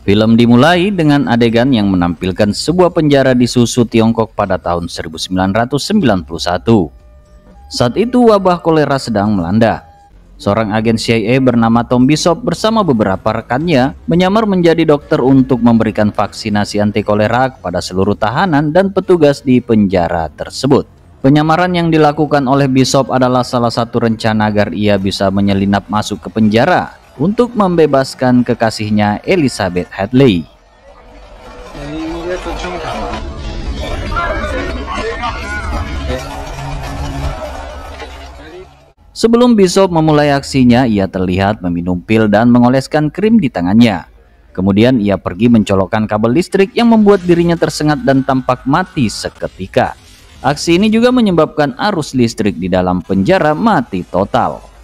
Film dimulai dengan adegan yang menampilkan sebuah penjara di Susu, Tiongkok pada tahun 1991. Saat itu wabah kolera sedang melanda. Seorang agen CIA bernama Tom Bishop bersama beberapa rekannya menyamar menjadi dokter untuk memberikan vaksinasi anti kolera kepada seluruh tahanan dan petugas di penjara tersebut. Penyamaran yang dilakukan oleh Bishop adalah salah satu rencana agar ia bisa menyelinap masuk ke penjara untuk membebaskan kekasihnya Elizabeth Hadley. Sebelum Bishop memulai aksinya, ia terlihat meminum pil dan mengoleskan krim di tangannya. Kemudian ia pergi mencolokkan kabel listrik yang membuat dirinya tersengat dan tampak mati seketika. Aksi ini juga menyebabkan arus listrik di dalam penjara mati total.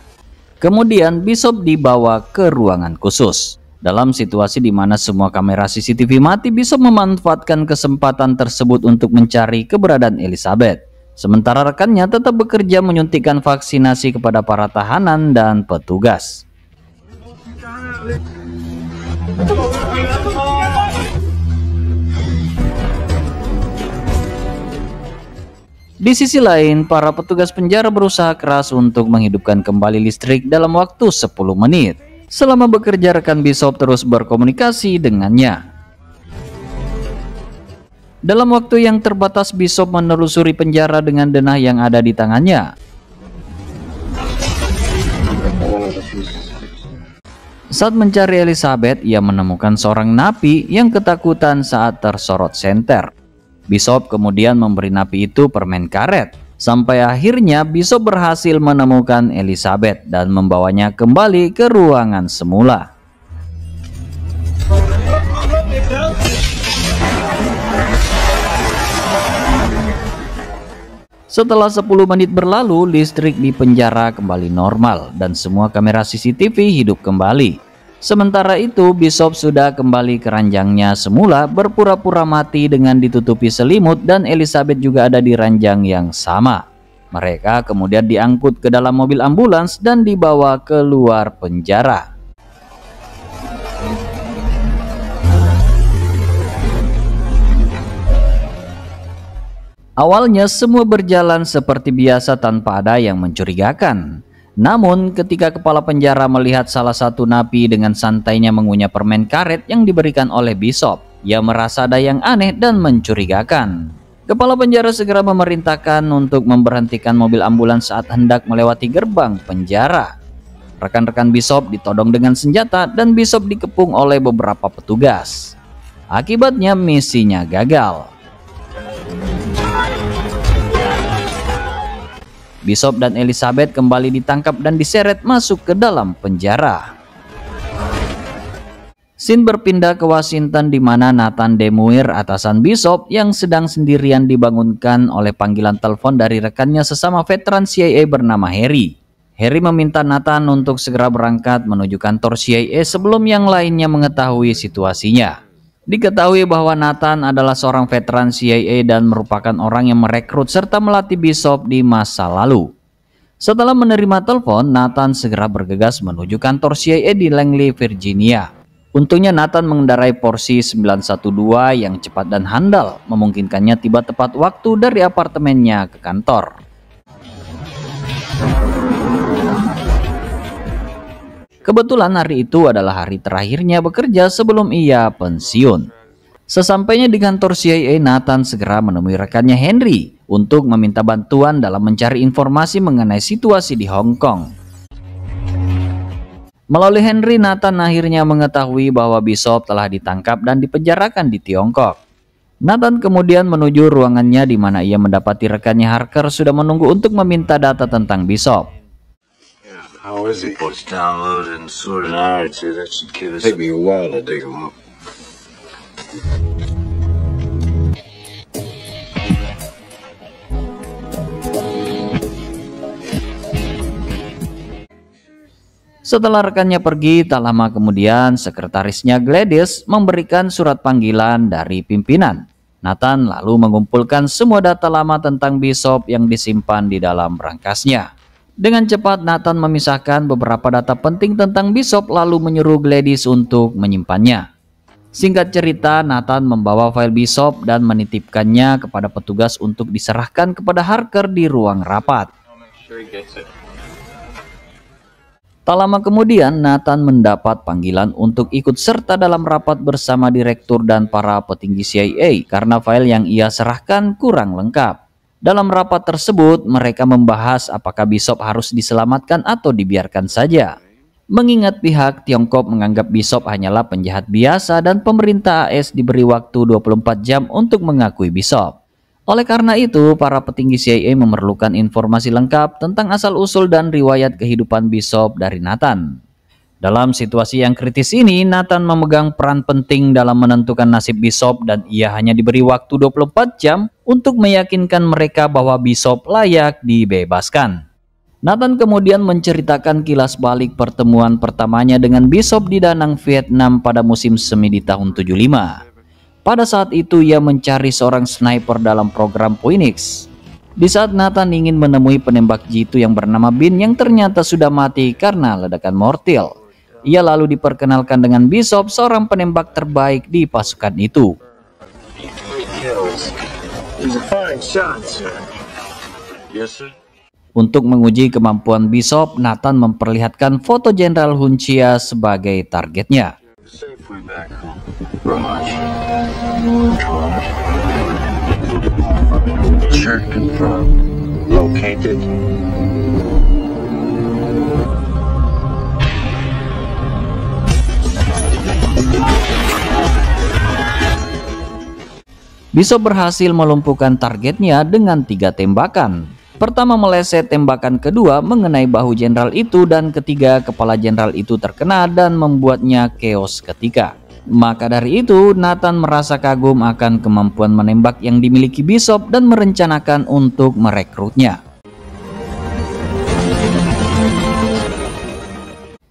Kemudian Bishop dibawa ke ruangan khusus. Dalam situasi di mana semua kamera CCTV mati, Bishop memanfaatkan kesempatan tersebut untuk mencari keberadaan Elizabeth. Sementara rekannya tetap bekerja menyuntikkan vaksinasi kepada para tahanan dan petugas. Di sisi lain, para petugas penjara berusaha keras untuk menghidupkan kembali listrik dalam waktu 10 menit. Selama bekerja, rekan Bishop terus berkomunikasi dengannya. Dalam waktu yang terbatas, Bishop menelusuri penjara dengan denah yang ada di tangannya. Saat mencari Elizabeth, ia menemukan seorang napi yang ketakutan saat tersorot senter. Bishop kemudian memberi napi itu permen karet. Sampai akhirnya Bishop berhasil menemukan Elizabeth dan membawanya kembali ke ruangan semula. Setelah 10 menit berlalu, listrik di penjara kembali normal dan semua kamera CCTV hidup kembali. Sementara itu, Bishop sudah kembali ke ranjangnya semula, berpura-pura mati dengan ditutupi selimut, dan Elizabeth juga ada di ranjang yang sama. Mereka kemudian diangkut ke dalam mobil ambulans dan dibawa keluar penjara. Awalnya semua berjalan seperti biasa tanpa ada yang mencurigakan. Namun ketika kepala penjara melihat salah satu napi dengan santainya mengunyah permen karet yang diberikan oleh Bishop, ia merasa ada yang aneh dan mencurigakan. Kepala penjara segera memerintahkan untuk memberhentikan mobil ambulans saat hendak melewati gerbang penjara. Rekan-rekan Bishop ditodong dengan senjata dan Bishop dikepung oleh beberapa petugas. Akibatnya misinya gagal. Bishop dan Elizabeth kembali ditangkap dan diseret masuk ke dalam penjara. Scene berpindah ke Washington di mana Nathan Demuir, atasan Bishop yang sedang sendirian, dibangunkan oleh panggilan telepon dari rekannya sesama veteran CIA bernama Harry. Harry meminta Nathan untuk segera berangkat menuju kantor CIA sebelum yang lainnya mengetahui situasinya. Diketahui bahwa Nathan adalah seorang veteran CIA dan merupakan orang yang merekrut serta melatih Bishop di masa lalu. Setelah menerima telepon, Nathan segera bergegas menuju kantor CIA di Langley, Virginia. Untungnya Nathan mengendarai Porsche 912 yang cepat dan handal, memungkinkannya tiba tepat waktu dari apartemennya ke kantor. Kebetulan hari itu adalah hari terakhirnya bekerja sebelum ia pensiun. Sesampainya di kantor CIA, Nathan segera menemui rekannya Henry untuk meminta bantuan dalam mencari informasi mengenai situasi di Hong Kong. Melalui Henry, Nathan akhirnya mengetahui bahwa Bishop telah ditangkap dan dipenjarakan di Tiongkok. Nathan kemudian menuju ruangannya di mana ia mendapati rekannya Harker sudah menunggu untuk meminta data tentang Bishop. How is he? It's downloaded and sorted. Alright, so that should give us. Take me a while to dig him up. Setelah rekannya pergi, tak lama kemudian sekretarisnya Gladys memberikan surat panggilan dari pimpinan. Nathan lalu mengumpulkan semua data lama tentang Bishop yang disimpan di dalam berangkasnya. Dengan cepat Nathan memisahkan beberapa data penting tentang Bishop lalu menyuruh Gladys untuk menyimpannya. Singkat cerita, Nathan membawa file Bishop dan menitipkannya kepada petugas untuk diserahkan kepada Harker di ruang rapat. Tak lama kemudian, Nathan mendapat panggilan untuk ikut serta dalam rapat bersama direktur dan para petinggi CIA karena file yang ia serahkan kurang lengkap. Dalam rapat tersebut, mereka membahas apakah Bishop harus diselamatkan atau dibiarkan saja. Mengingat pihak Tiongkok menganggap Bishop hanyalah penjahat biasa dan pemerintah AS diberi waktu 24 jam untuk mengakui Bishop. Oleh karena itu, para petinggi CIA memerlukan informasi lengkap tentang asal-usul dan riwayat kehidupan Bishop dari Nathan. Dalam situasi yang kritis ini, Nathan memegang peran penting dalam menentukan nasib Bishop dan ia hanya diberi waktu 24 jam untuk meyakinkan mereka bahwa Bishop layak dibebaskan. Nathan kemudian menceritakan kilas balik pertemuan pertamanya dengan Bishop di Danang, Vietnam pada musim semi di tahun 75. Pada saat itu ia mencari seorang sniper dalam program Phoenix. Di saat Nathan ingin menemui penembak jitu yang bernama Bin yang ternyata sudah mati karena ledakan mortil. Ia lalu diperkenalkan dengan Bishop, seorang penembak terbaik di pasukan itu. Untuk menguji kemampuan Bishop, Nathan memperlihatkan foto Jenderal Hun Chia sebagai targetnya. Bishop berhasil melumpuhkan targetnya dengan 3 tembakan. Pertama meleset, tembakan kedua mengenai bahu jenderal itu, dan ketiga kepala jenderal itu terkena dan membuatnya keos ketika. Maka dari itu, Nathan merasa kagum akan kemampuan menembak yang dimiliki Bishop dan merencanakan untuk merekrutnya.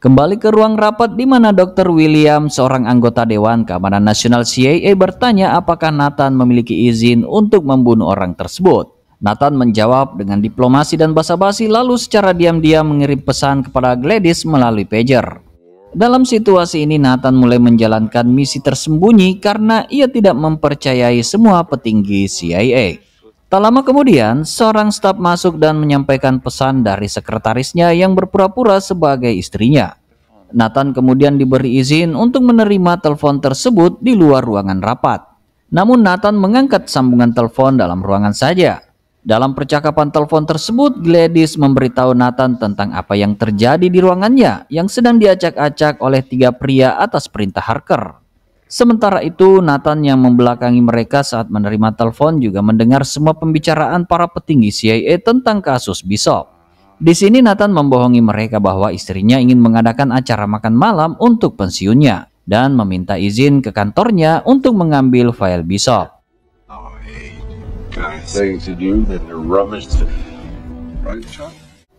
Kembali ke ruang rapat di mana Dr. William, seorang anggota Dewan Keamanan Nasional CIA, bertanya apakah Nathan memiliki izin untuk membunuh orang tersebut. Nathan menjawab dengan diplomasi dan basa-basi, lalu secara diam-diam mengirim pesan kepada Gladys melalui pager. Dalam situasi ini, Nathan mulai menjalankan misi tersembunyi karena ia tidak mempercayai semua petinggi CIA. Tak lama kemudian, seorang staf masuk dan menyampaikan pesan dari sekretarisnya yang berpura-pura sebagai istrinya. Nathan kemudian diberi izin untuk menerima telepon tersebut di luar ruangan rapat. Namun Nathan mengangkat sambungan telepon dalam ruangan saja. Dalam percakapan telepon tersebut, Gladys memberitahu Nathan tentang apa yang terjadi di ruangannya yang sedang diacak-acak oleh 3 pria atas perintah Harker. Sementara itu, Nathan yang membelakangi mereka saat menerima telepon juga mendengar semua pembicaraan para petinggi CIA tentang kasus Bishop. Di sini Nathan membohongi mereka bahwa istrinya ingin mengadakan acara makan malam untuk pensiunnya dan meminta izin ke kantornya untuk mengambil file Bishop.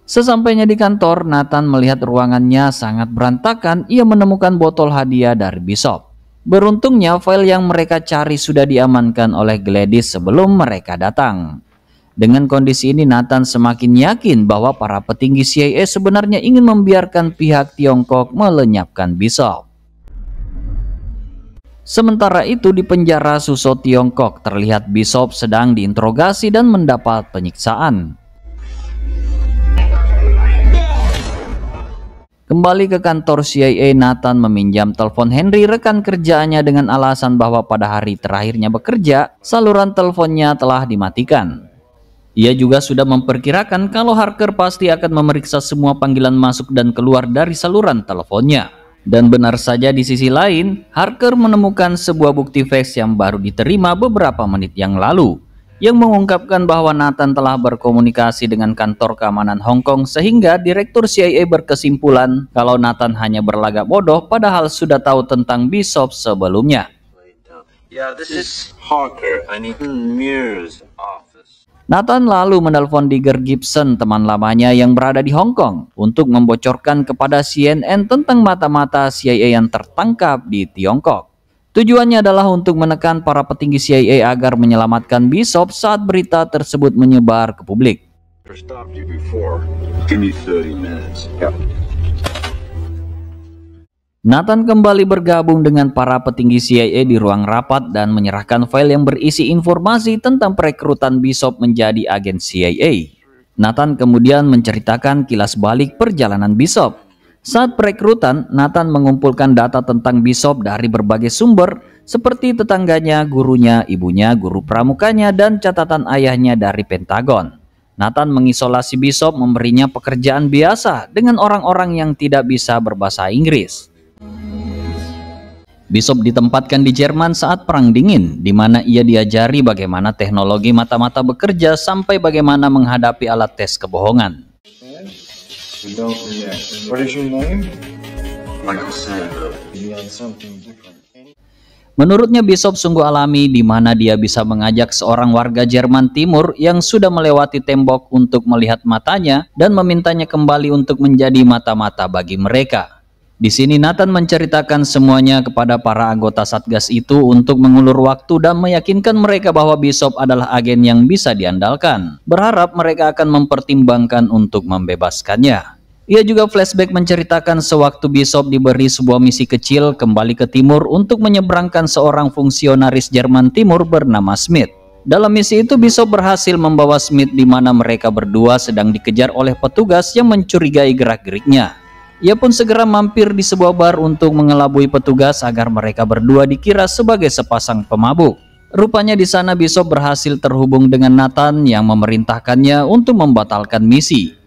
Sesampainya di kantor, Nathan melihat ruangannya sangat berantakan. Ia menemukan botol hadiah dari Bishop. Beruntungnya file yang mereka cari sudah diamankan oleh Gladys sebelum mereka datang. Dengan kondisi ini, Nathan semakin yakin bahwa para petinggi CIA sebenarnya ingin membiarkan pihak Tiongkok melenyapkan Bishop. Sementara itu di penjara Suso Tiongkok terlihat Bishop sedang diinterogasi dan mendapat penyiksaan. Kembali ke kantor CIA, Nathan meminjam telepon Henry, rekan kerjaannya, dengan alasan bahwa pada hari terakhirnya bekerja, saluran teleponnya telah dimatikan. Ia juga sudah memperkirakan kalau Harker pasti akan memeriksa semua panggilan masuk dan keluar dari saluran teleponnya. Dan benar saja, di sisi lain, Harker menemukan sebuah bukti fax yang baru diterima beberapa menit yang lalu, yang mengungkapkan bahwa Nathan telah berkomunikasi dengan kantor keamanan Hong Kong, sehingga Direktur CIA berkesimpulan kalau Nathan hanya berlagak bodoh padahal sudah tahu tentang Bishop sebelumnya. Nathan lalu menelpon Digger Gibson, teman lamanya yang berada di Hong Kong, untuk membocorkan kepada CNN tentang mata-mata CIA yang tertangkap di Tiongkok. Tujuannya adalah untuk menekan para petinggi CIA agar menyelamatkan Bishop saat berita tersebut menyebar ke publik. Nathan kembali bergabung dengan para petinggi CIA di ruang rapat dan menyerahkan file yang berisi informasi tentang perekrutan Bishop menjadi agen CIA. Nathan kemudian menceritakan kilas balik perjalanan Bishop. Saat perekrutan, Nathan mengumpulkan data tentang Bishop dari berbagai sumber seperti tetangganya, gurunya, ibunya, guru pramukanya, dan catatan ayahnya dari Pentagon. Nathan mengisolasi Bishop, memberinya pekerjaan biasa dengan orang-orang yang tidak bisa berbahasa Inggris. Bishop ditempatkan di Jerman saat Perang Dingin, di mana ia diajari bagaimana teknologi mata-mata bekerja sampai bagaimana menghadapi alat tes kebohongan. Menurutnya Bishop sungguh alami, di mana dia bisa mengajak seorang warga Jerman Timur yang sudah melewati tembok untuk melihat matanya dan memintanya kembali untuk menjadi mata-mata bagi mereka. Di sini Nathan menceritakan semuanya kepada para anggota Satgas itu untuk mengulur waktu dan meyakinkan mereka bahwa Bishop adalah agen yang bisa diandalkan. Berharap mereka akan mempertimbangkan untuk membebaskannya. Ia juga flashback menceritakan sewaktu Bishop diberi sebuah misi kecil kembali ke timur untuk menyeberangkan seorang fungsionaris Jerman Timur bernama Smith. Dalam misi itu Bishop berhasil membawa Smith di mana mereka berdua sedang dikejar oleh petugas yang mencurigai gerak-geriknya. Ia pun segera mampir di sebuah bar untuk mengelabui petugas agar mereka berdua dikira sebagai sepasang pemabuk. Rupanya di sana Bishop berhasil terhubung dengan Nathan yang memerintahkannya untuk membatalkan misi.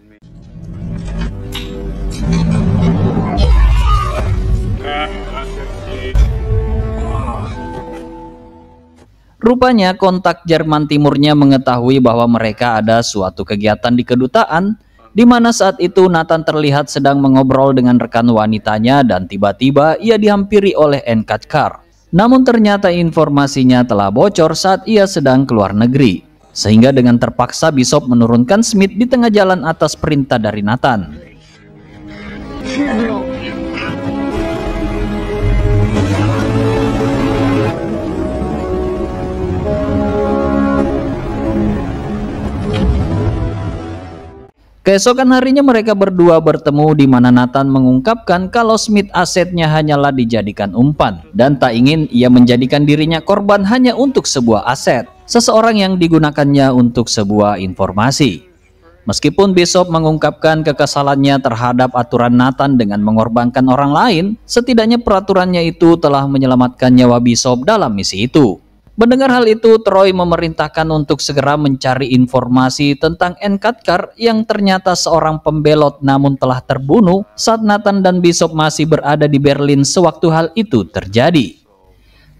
Rupanya kontak Jerman Timurnya mengetahui bahwa mereka ada suatu kegiatan di kedutaan, di mana saat itu Nathan terlihat sedang mengobrol dengan rekan wanitanya dan tiba-tiba ia dihampiri oleh Enkatkar. Namun ternyata informasinya telah bocor saat ia sedang keluar negeri. Sehingga dengan terpaksa Bishop menurunkan Smith di tengah jalan atas perintah dari Nathan. Keesokan harinya mereka berdua bertemu di mana Nathan mengungkapkan kalau Smith asetnya hanyalah dijadikan umpan dan tak ingin ia menjadikan dirinya korban hanya untuk sebuah aset, seseorang yang digunakannya untuk sebuah informasi. Meskipun Bishop mengungkapkan kekesalannya terhadap aturan Nathan dengan mengorbankan orang lain, setidaknya peraturannya itu telah menyelamatkan nyawa Bishop dalam misi itu. Mendengar hal itu, Troy memerintahkan untuk segera mencari informasi tentang Enkatkar yang ternyata seorang pembelot namun telah terbunuh saat Nathan dan Bishop masih berada di Berlin sewaktu hal itu terjadi.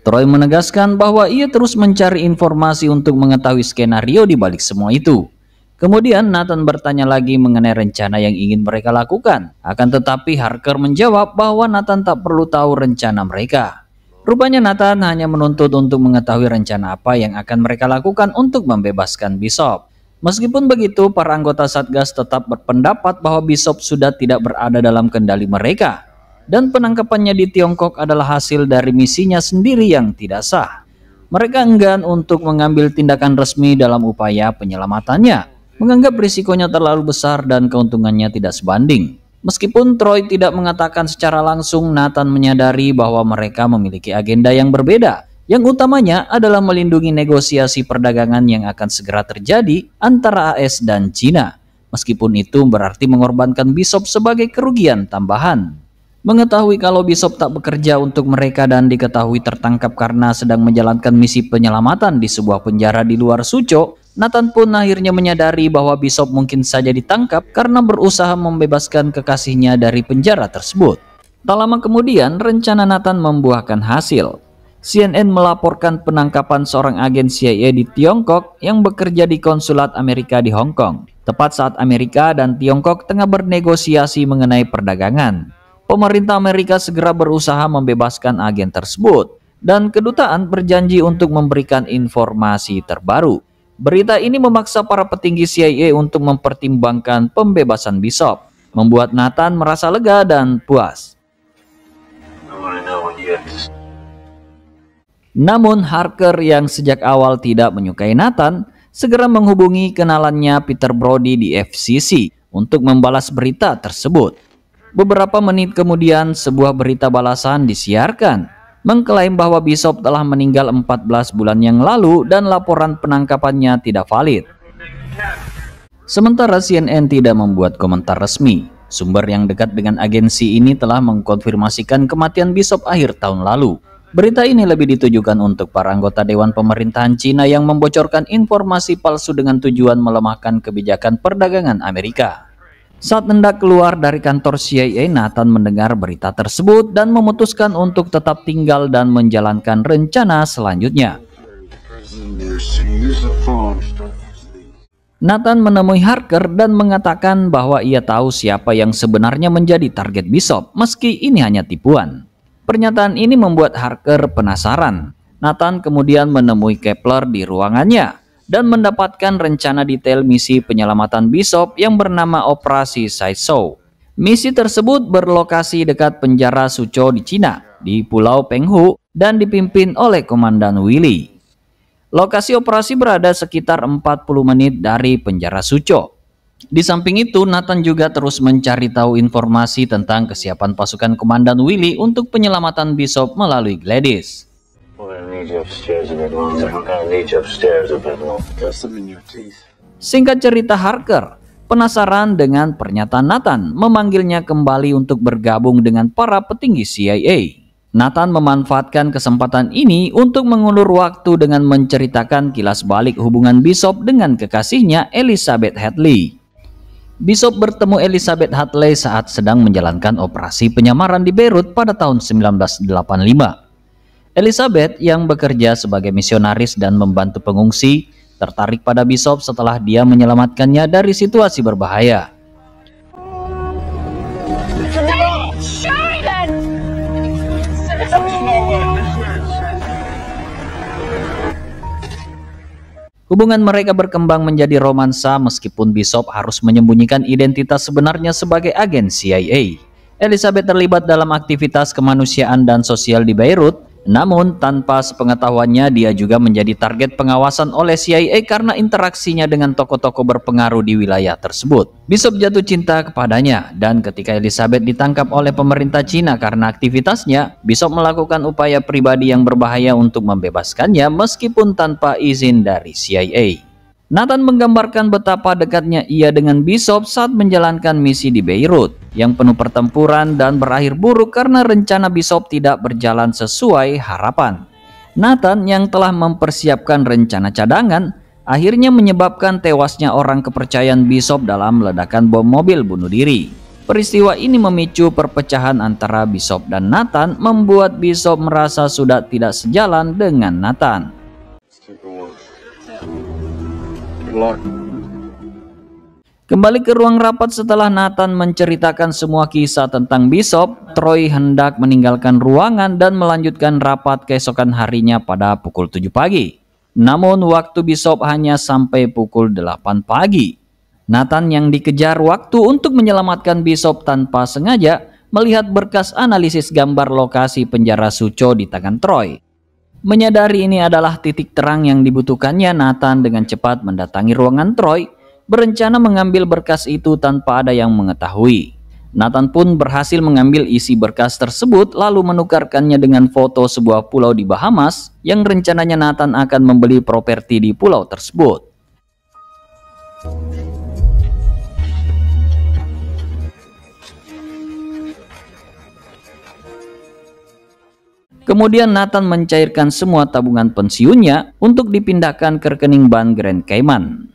Troy menegaskan bahwa ia terus mencari informasi untuk mengetahui skenario di balik semua itu. Kemudian Nathan bertanya lagi mengenai rencana yang ingin mereka lakukan. Akan tetapi Harker menjawab bahwa Nathan tak perlu tahu rencana mereka. Rupanya Nathan hanya menuntut untuk mengetahui rencana apa yang akan mereka lakukan untuk membebaskan Bishop. Meskipun begitu, para anggota Satgas tetap berpendapat bahwa Bishop sudah tidak berada dalam kendali mereka. Dan penangkapannya di Tiongkok adalah hasil dari misinya sendiri yang tidak sah. Mereka enggan untuk mengambil tindakan resmi dalam upaya penyelamatannya, menganggap risikonya terlalu besar dan keuntungannya tidak sebanding. Meskipun Troy tidak mengatakan secara langsung, Nathan menyadari bahwa mereka memiliki agenda yang berbeda. Yang utamanya adalah melindungi negosiasi perdagangan yang akan segera terjadi antara AS dan Cina. Meskipun itu berarti mengorbankan Bishop sebagai kerugian tambahan. Mengetahui kalau Bishop tak bekerja untuk mereka dan diketahui tertangkap karena sedang menjalankan misi penyelamatan di sebuah penjara di luar Suzhou, Nathan pun akhirnya menyadari bahwa Bishop mungkin saja ditangkap karena berusaha membebaskan kekasihnya dari penjara tersebut. Tak lama kemudian, rencana Nathan membuahkan hasil. CNN melaporkan penangkapan seorang agen CIA di Tiongkok yang bekerja di konsulat Amerika di Hong Kong, tepat saat Amerika dan Tiongkok tengah bernegosiasi mengenai perdagangan. Pemerintah Amerika segera berusaha membebaskan agen tersebut, dan kedutaan berjanji untuk memberikan informasi terbaru. Berita ini memaksa para petinggi CIA untuk mempertimbangkan pembebasan Bishop, membuat Nathan merasa lega dan puas. Namun Harker yang sejak awal tidak menyukai Nathan, segera menghubungi kenalannya Peter Brody di FCC untuk membalas berita tersebut. Beberapa menit kemudian, sebuah berita balasan disiarkan, mengklaim bahwa Bishop telah meninggal 14 bulan yang lalu dan laporan penangkapannya tidak valid. Sementara CNN tidak membuat komentar resmi. Sumber yang dekat dengan agensi ini telah mengkonfirmasikan kematian Bishop akhir tahun lalu. Berita ini lebih ditujukan untuk para anggota Dewan Pemerintahan Cina yang membocorkan informasi palsu dengan tujuan melemahkan kebijakan perdagangan Amerika. Saat hendak keluar dari kantor CIA, Nathan mendengar berita tersebut dan memutuskan untuk tetap tinggal dan menjalankan rencana selanjutnya. Nathan menemui Harker dan mengatakan bahwa ia tahu siapa yang sebenarnya menjadi target Bishop, meski ini hanya tipuan. Pernyataan ini membuat Harker penasaran. Nathan kemudian menemui Kepler di ruangannya dan mendapatkan rencana detail misi penyelamatan Bishop yang bernama Operasi Sideshow. Misi tersebut berlokasi dekat penjara Suzhou di Cina, di Pulau Penghu, dan dipimpin oleh Komandan Willy. Lokasi operasi berada sekitar 40 menit dari penjara Suzhou. Di samping itu, Nathan juga terus mencari tahu informasi tentang kesiapan pasukan Komandan Willy untuk penyelamatan Bishop melalui Gladys. Singkat cerita, Harker penasaran dengan pernyataan Nathan, memanggilnya kembali untuk bergabung dengan para petinggi CIA. Nathan memanfaatkan kesempatan ini untuk mengulur waktu dengan menceritakan kilas balik hubungan Bishop dengan kekasihnya Elizabeth Hadley. Bishop bertemu Elizabeth Hadley saat sedang menjalankan operasi penyamaran di Beirut pada tahun 1985. Elizabeth yang bekerja sebagai misionaris dan membantu pengungsi tertarik pada Bishop setelah dia menyelamatkannya dari situasi berbahaya. Hubungan mereka berkembang menjadi romansa meskipun Bishop harus menyembunyikan identitas sebenarnya sebagai agen CIA. Elizabeth terlibat dalam aktivitas kemanusiaan dan sosial di Beirut, namun tanpa sepengetahuannya dia juga menjadi target pengawasan oleh CIA karena interaksinya dengan tokoh-tokoh berpengaruh di wilayah tersebut. Bishop jatuh cinta kepadanya, dan ketika Elizabeth ditangkap oleh pemerintah Cina karena aktivitasnya, Bishop melakukan upaya pribadi yang berbahaya untuk membebaskannya meskipun tanpa izin dari CIA. Nathan menggambarkan betapa dekatnya ia dengan Bishop saat menjalankan misi di Beirut, yang penuh pertempuran dan berakhir buruk karena rencana Bishop tidak berjalan sesuai harapan. Nathan yang telah mempersiapkan rencana cadangan, akhirnya menyebabkan tewasnya orang kepercayaan Bishop dalam ledakan bom mobil bunuh diri. Peristiwa ini memicu perpecahan antara Bishop dan Nathan, membuat Bishop merasa sudah tidak sejalan dengan Nathan. Kembali ke ruang rapat setelah Nathan menceritakan semua kisah tentang Bishop, Troy hendak meninggalkan ruangan dan melanjutkan rapat keesokan harinya pada pukul 7 pagi. Namun waktu Bishop hanya sampai pukul 8 pagi. Nathan yang dikejar waktu untuk menyelamatkan Bishop tanpa sengaja melihat berkas analisis gambar lokasi penjara Suzhou di tangan Troy. Menyadari ini adalah titik terang yang dibutuhkannya, Nathan dengan cepat mendatangi ruangan Troy, berencana mengambil berkas itu tanpa ada yang mengetahui. Nathan pun berhasil mengambil isi berkas tersebut lalu menukarkannya dengan foto sebuah pulau di Bahamas yang rencananya Nathan akan membeli properti di pulau tersebut. Kemudian Nathan mencairkan semua tabungan pensiunnya untuk dipindahkan ke rekening bank Grand Cayman.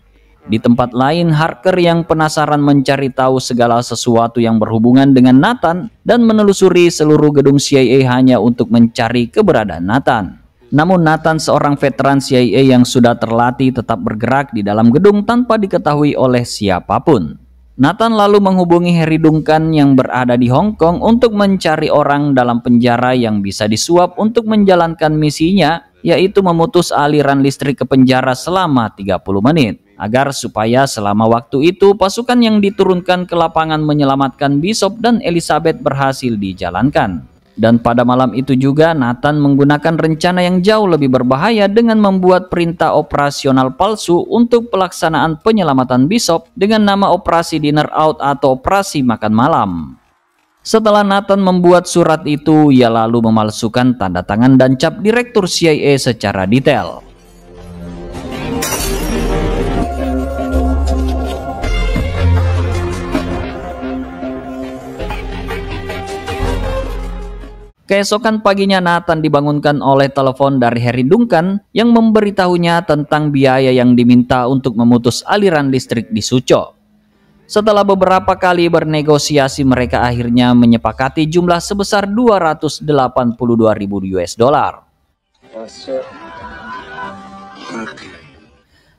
Di tempat lain, Harker yang penasaran mencari tahu segala sesuatu yang berhubungan dengan Nathan dan menelusuri seluruh gedung CIA hanya untuk mencari keberadaan Nathan. Namun Nathan, seorang veteran CIA yang sudah terlatih, tetap bergerak di dalam gedung tanpa diketahui oleh siapapun. Nathan lalu menghubungi Harry Duncan yang berada di Hong Kong untuk mencari orang dalam penjara yang bisa disuap untuk menjalankan misinya, yaitu memutus aliran listrik ke penjara selama 30 menit. Agar supaya selama waktu itu pasukan yang diturunkan ke lapangan menyelamatkan Bishop dan Elizabeth berhasil dijalankan. Dan pada malam itu juga Nathan menggunakan rencana yang jauh lebih berbahaya dengan membuat perintah operasional palsu untuk pelaksanaan penyelamatan Bishop dengan nama Operasi Dinner Out atau Operasi Makan Malam. Setelah Nathan membuat surat itu, ia lalu memalsukan tanda tangan dan cap direktur CIA secara detail. Keesokan paginya Nathan dibangunkan oleh telepon dari Harry Duncan yang memberitahunya tentang biaya yang diminta untuk memutus aliran listrik di Suco. Setelah beberapa kali bernegosiasi, mereka akhirnya menyepakati jumlah sebesar 282.000 US dollar.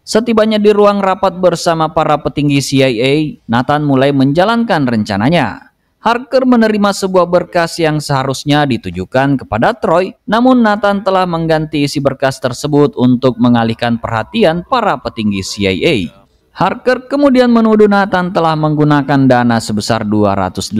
Setibanya di ruang rapat bersama para petinggi CIA, Nathan mulai menjalankan rencananya. Harker menerima sebuah berkas yang seharusnya ditujukan kepada Troy, namun Nathan telah mengganti isi berkas tersebut untuk mengalihkan perhatian para petinggi CIA. Harker kemudian menuduh Nathan telah menggunakan dana sebesar 282.000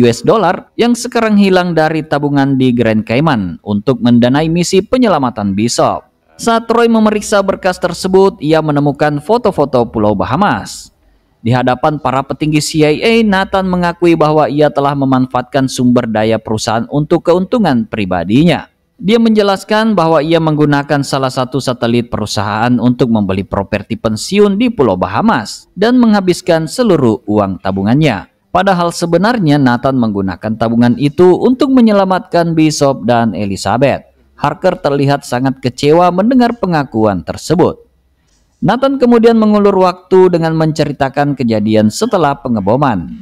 US dollar yang sekarang hilang dari tabungan di Grand Cayman untuk mendanai misi penyelamatan Bishop. Saat Troy memeriksa berkas tersebut, ia menemukan foto-foto Pulau Bahamas. Di hadapan para petinggi CIA, Nathan mengakui bahwa ia telah memanfaatkan sumber daya perusahaan untuk keuntungan pribadinya. Dia menjelaskan bahwa ia menggunakan salah satu satelit perusahaan untuk membeli properti pensiun di Pulau Bahamas dan menghabiskan seluruh uang tabungannya. Padahal sebenarnya Nathan menggunakan tabungan itu untuk menyelamatkan Bishop dan Elizabeth. Harker terlihat sangat kecewa mendengar pengakuan tersebut. Nathan kemudian mengulur waktu dengan menceritakan kejadian setelah pengeboman.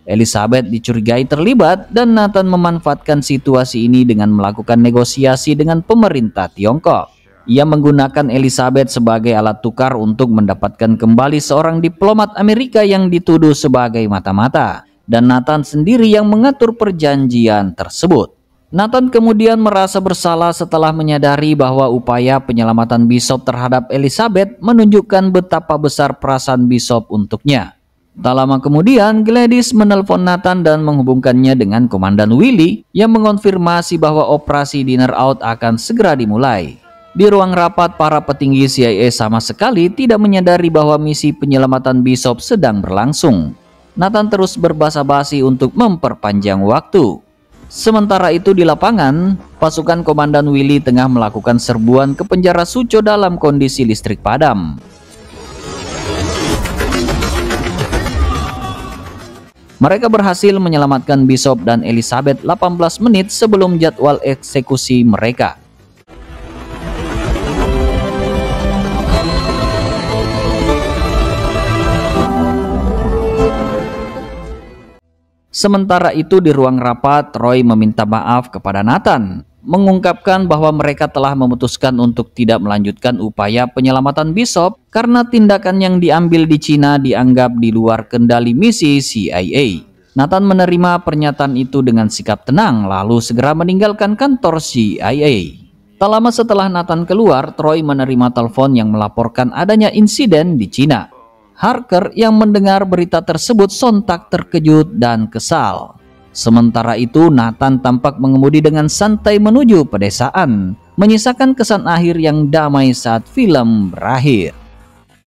Elizabeth dicurigai terlibat dan Nathan memanfaatkan situasi ini dengan melakukan negosiasi dengan pemerintah Tiongkok. Ia menggunakan Elizabeth sebagai alat tukar untuk mendapatkan kembali seorang diplomat Amerika yang dituduh sebagai mata-mata, dan Nathan sendiri yang mengatur perjanjian tersebut. Nathan kemudian merasa bersalah setelah menyadari bahwa upaya penyelamatan Bishop terhadap Elizabeth menunjukkan betapa besar perasaan Bishop untuknya. Tak lama kemudian, Gladys menelpon Nathan dan menghubungkannya dengan Komandan Willie yang mengonfirmasi bahwa operasi Dinner Out akan segera dimulai. Di ruang rapat, para petinggi CIA sama sekali tidak menyadari bahwa misi penyelamatan Bishop sedang berlangsung. Nathan terus berbasa-basi untuk memperpanjang waktu. Sementara itu di lapangan, pasukan Komandan Willie tengah melakukan serbuan ke penjara Suco dalam kondisi listrik padam. Mereka berhasil menyelamatkan Bishop dan Elizabeth 18 menit sebelum jadwal eksekusi mereka. Sementara itu di ruang rapat, Troy meminta maaf kepada Nathan, mengungkapkan bahwa mereka telah memutuskan untuk tidak melanjutkan upaya penyelamatan Bishop karena tindakan yang diambil di Cina dianggap di luar kendali misi CIA. Nathan menerima pernyataan itu dengan sikap tenang lalu segera meninggalkan kantor CIA. Tak lama setelah Nathan keluar, Troy menerima telepon yang melaporkan adanya insiden di Cina. Harker yang mendengar berita tersebut sontak terkejut dan kesal. Sementara itu Nathan tampak mengemudi dengan santai menuju pedesaan, menyisakan kesan akhir yang damai saat film berakhir.